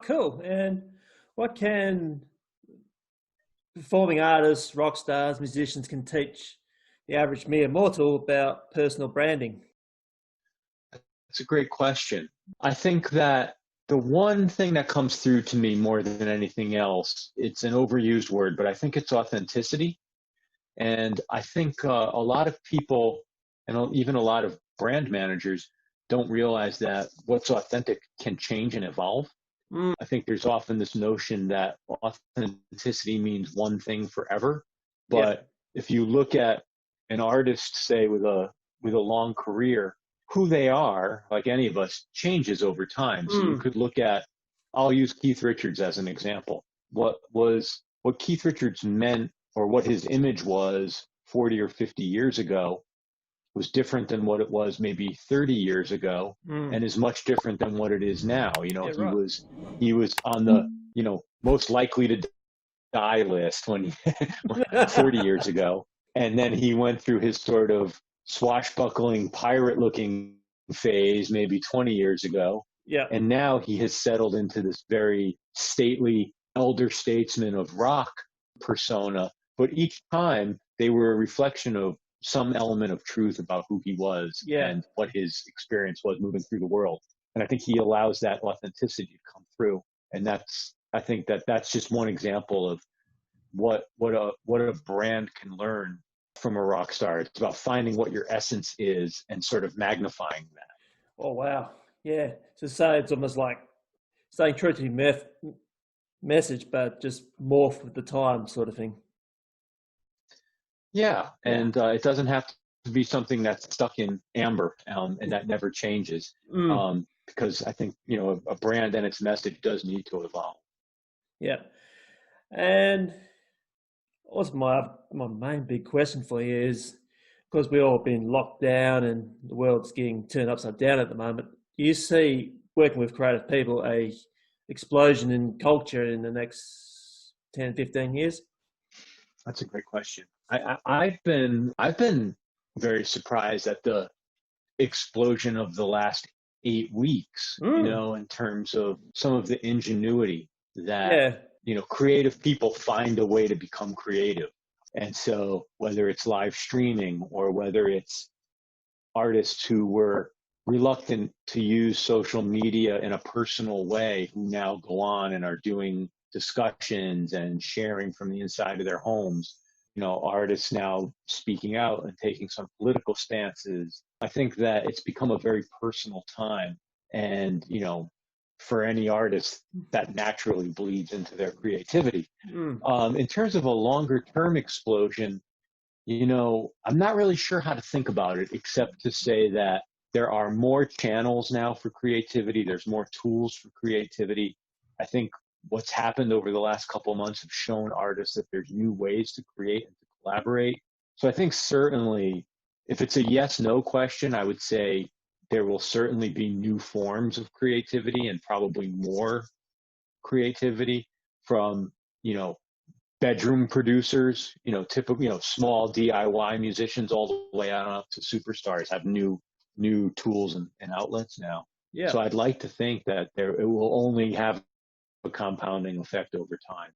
Cool. And what can performing artists, rock stars, musicians can teach the average mere mortal about personal branding? It's a great question. I think that the one thing that comes through to me more than anything else, it's an overused word, but I think it's authenticity. And I think a lot of people, and even a lot of brand managers, don't realize that what's authentic can change and evolve. Mm, I think there's often this notion that authenticity means one thing forever. yeah. But if you look at an artist, say with a long career, who they are, like any of us, changes over time. So you Mm, could look at, I'll use Keith Richards as an example. What Keith Richards meant, or what his image was 40 or 50 years ago, was different than what it was maybe 30 years ago, mm. and is much different than what it is now. Yeah, He right. was on the, most likely to die list when 40 years ago. And then he went through his sort of swashbuckling pirate looking phase maybe 20 years ago. Yeah. And now he has settled into this very stately elder statesman of rock persona. But each time they were a reflection of some element of truth about who he was Yeah. and what his experience was moving through the world. And I think he allows that authenticity to come through. And I think that that's just one example of what a brand can learn from a rock star. It's about finding what your essence is and sort of magnifying that. Oh, wow. Yeah. So say it's almost like staying true to your message, but just morph with the time sort of thing. Yeah, Yeah. and it doesn't have to be something that's stuck in amber, and that never changes. Mm, Because I think a brand and its message does need to evolve. yeah. And what's my main big question for you is, because we've all been locked down and the world's getting turned upside down at the moment, do you see working with creative people a explosion in culture in the next 10, 15 years? That's a great question. I've been very surprised at the explosion of the last 8 weeks, Mm, in terms of some of the ingenuity that, yeah. creative people find a way to become creative. And so whether it's live streaming or whether it's artists who were reluctant to use social media in a personal way, who now go on and are doing discussions and sharing from the inside of their homes. Artists now speaking out and taking some political stances. I think that it's become a very personal time. And, for any artist, that naturally bleeds into their creativity. Mm, In terms of a longer term explosion, I'm not really sure how to think about it, except to say that there are more channels now for creativity. There's more tools for creativity. I think what's happened over the last couple of months have shown artists that there's new ways to create and to collaborate. So I think certainly, if it's a yes no question, I would say there will certainly be new forms of creativity and probably more creativity from, you know, bedroom producers, typical, small DIY musicians, all the way on up to superstars have new tools and outlets now. yeah. So I'd like to think that it will only have a compounding effect over time.